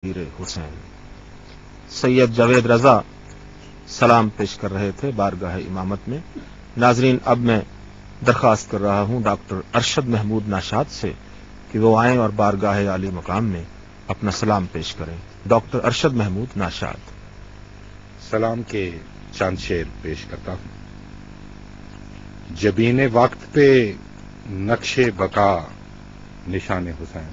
پیر حسین سید جاوید رضا سلام پیش کر رہے تھے بارگاہ امامت میں۔ ناظرین، اب میں درخواست کر رہا ہوں ڈاکٹر ارشد محمود ناشاد سے کہ وہ آئیں اور بارگاہ عالی مقام میں اپنا سلام پیش کریں۔ ڈاکٹر ارشد محمود ناشاد۔ سلام کے چند شعر پیش کرتا ہوں۔ جبین وقت پہ نقش بقا نشان حسین،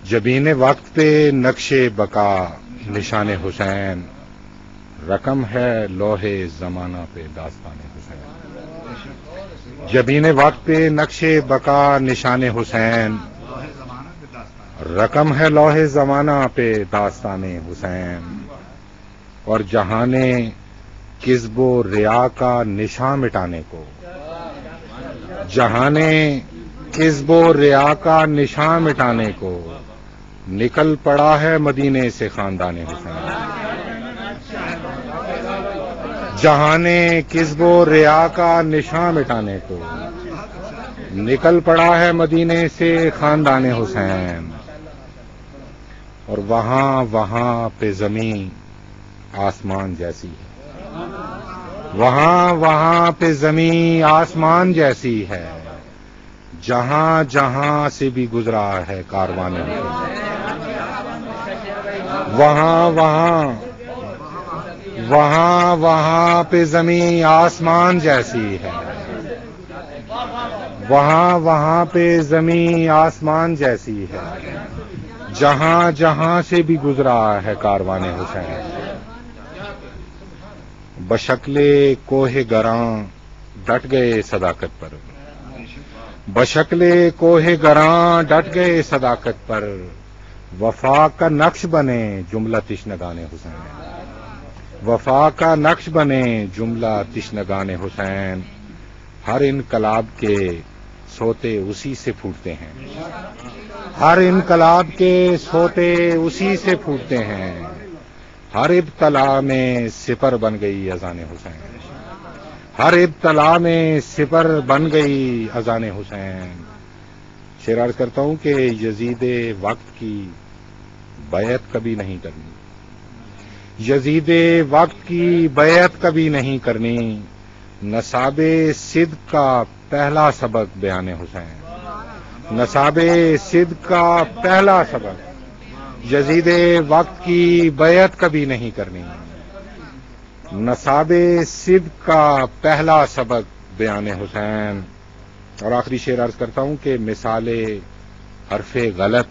جبین وقت پہ نقش بقا نشان حسین، رقم ہے لوح زمانہ پہ داستان حسین۔ جبین وقت پہ نقش بقا نشان حسین، رقم ہے لوح زمانہ پہ داستان حسین، اور جہان کذب و ریا کا نشان مٹانے کو، جہان کذب و ریا کا نشان مٹانے کو نکل پڑا ہے مدینے سے خاندان حسین۔ جہان کذب و ریا کا نشان مٹانے کو نکل پڑا ہے مدینے سے خاندان حسین، اور وہاں وہاں پہ زمین آسمان جیسی ہے، وہاں وہاں پہ زمین آسمان جیسی ہے، جہاں جہاں سے بھی گزرا ہے کاروان حسین۔ وہاں وہاں پہ زمین آسمان جیسی ہے، وہاں پہ زمین آسمان جیسی ہے، جہاں جہاں سے بھی گزرا ہے کاروان حسین۔ بشکل کوہ گراں ڈٹ گئے صداقت پر، بشکل کوہ گراں ڈٹ گئے صداقت پر، وفا کا نقش بنے جملہ تشنگان حسین، وفا کا نقش بنے جملہ تشنگان حسین، ہر انقلاب کے سوتے اسی سے پھوٹتے ہیں، ہر انقلاب کے سوتے اسی سے پھوٹتے ہیں، ہر ابتلا میں سپر بن گئی اذان حسین، ہر ابتلا میں سپر بن گئی اذان حسین۔ شعر عرض کرتا ہوں کہ یزید وقت کی بیعت کبھی نہیں کرنی، یزید وقت کی بیعت کبھی نہیں کرنی، نصاب صدق کا پہلا سبق بیان حسین، نصاب صدق کا پہلا سبق، یزید وقت کی بیعت کبھی نہیں کرنی، نصاب صدق کا پہلا سبق بیان حسین۔ اور آخری شعر عرض کرتا ہوں کہ مثال حرف غلط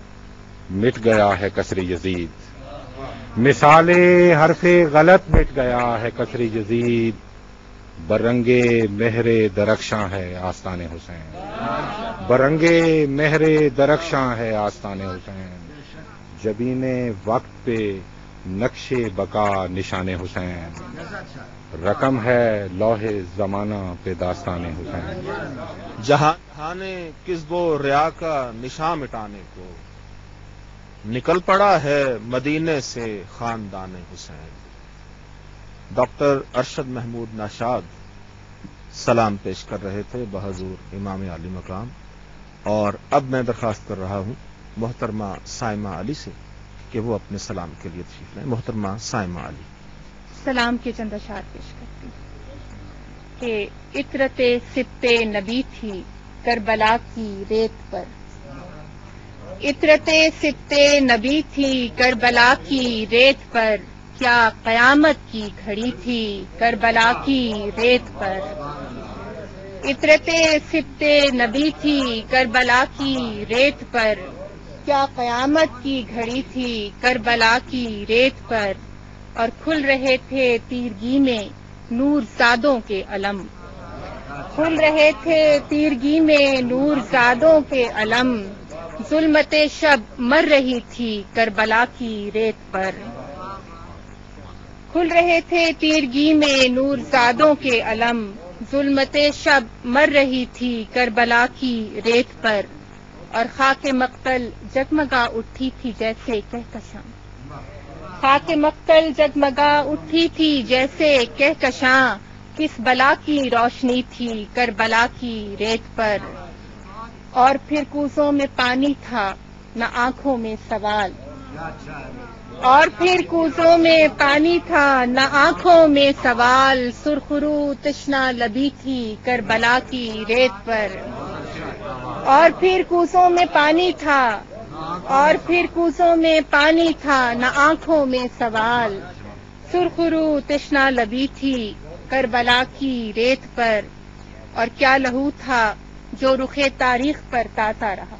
مٹ گیا ہے کسر یزید، مثال حرف غلط مٹ گیا ہے کسر یزید، برنگ مہر درخشاں ہے آستان حسین، برنگ مہر درخشاں ہے آستان حسین، جبین وقت پہ نقش بقا نشان حسین، رقم ہے لوح زمانہ پہ داستان حسین۔ جہان کذب و ریا کا نشان مٹانے کو نکل پڑا ہے مدینے سے خاندان حسین۔ ڈاکٹر ارشد محمود ناشاد سلام پیش کر رہے تھے بحضور امام عالی مقام، اور اب میں درخواست کر رہا ہوں محترمہ سائمہ علی سے کہ وہ اپنے سلام کے لیے تشریف لائیں۔ محترمہ سائمہ علی۔ سلام کے چند اشعار پیش کرتی ہوں کہ عطرت سبط نبی تھی کربلا کی ریت پر، عطرت سبط نبی تھی کربلا کی ریت پر، کیا قیامت کی گھڑی تھی کربلا کی ریت پر، عطرت سبط نبی تھی کربلا کی ریت پر، کیا قیامت کی گھڑی تھی کربلا کی ریت پر، اور کھل رہے تھے تیرگی میں نور زادوں کے علم، کھل رہے تھے تیرگی میں نور زادوں کے علم، ظلمت شب مر رہی تھی کربلا کی ریت پر، کھل رہے تھے تیرگی میں نور زادوں کے علم، ظلمت شب مر رہی تھی کربلا کی ریت پر، اور خاک مقتل جگمگا اٹھی تھی جیسے کہکشاں، خاک مقتل جگمگا اٹھی تھی جیسے کہکشاں، کس بلا کی روشنی تھی کربلا کی ریت پر، اور پھر کوزوں میں پانی تھا نہ آنکھوں میں سوال، اور پھر کوزوں میں پانی تھا نہ آنکھوں میں سوال، سرخرو تشنا لبی تھی کربلا کی ریت پر۔ اور پھر کوزوں میں پانی تھا، اور پھر کوزوں میں پانی تھا نہ آنکھوں میں سوال، سرخرو تشنا لبی تھی کربلا کی ریت پر۔ اور کیا لہو تھا جو رخ تاریخ پر تازہ رہا،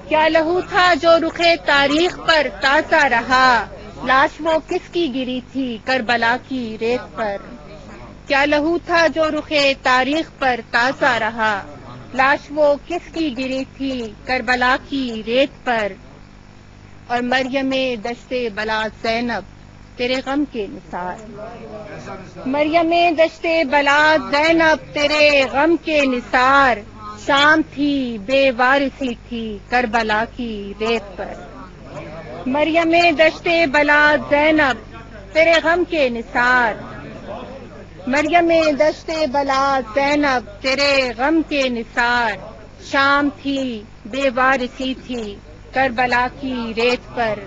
کیا لہو تھا جو رخ تاریخ پر تازہ رہا، لاش وہ کس کی گری تھی کربلا کی ریت پر۔ کیا لہو تھا جو رخ تاریخ پر تازہ رہا، لاش وہ کس کی گری تھی کربلا کی ریت پر۔ اور مریم دشت بلا زینب تیرے غم کے نثار، مریم دشت بلا زینب تیرے غم کے نثار، شام تھی بے وارثی تھی کربلا کی ریت پر۔ مریم دشت بلا زینب تیرے غم کے نثار، مریم دشت بلا زینب تیرے غم کے نثار، شام تھی بے وارثی تھی کربلا کی ریت پر۔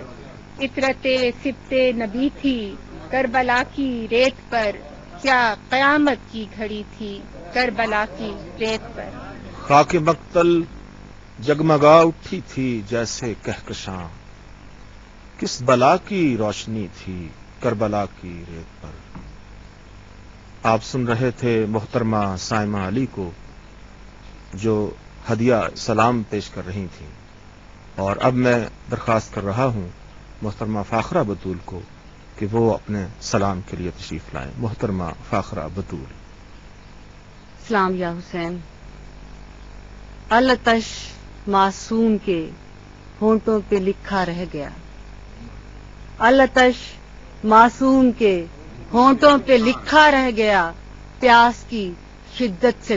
عطرت سبط نبی تھی کربلا کی ریت پر، کیا قیامت کی گھڑی تھی کربلا کی ریت پر۔ خاک مقتل جگمگا اٹھی تھی جیسے کہکشاں، کس بلا کی روشنی تھی کربلا کی ریت پر۔ آپ سن رہے تھے محترمہ سائمہ علی کو جو ہدیہ سلام پیش کر رہی تھیں، اور اب میں درخواست کر رہا ہوں محترمہ فاخرہ بطول کو کہ وہ اپنے سلام کے لیے تشریف لائیں۔ محترمہ فاخرہ بطول۔ سلام یا حسین۔ التش معصوم کے ہونٹوں پہ لکھا رہ گیا، التش معصوم کے ہونٹوں پہ لکھا رہ گیا، پیاس کی شدت سے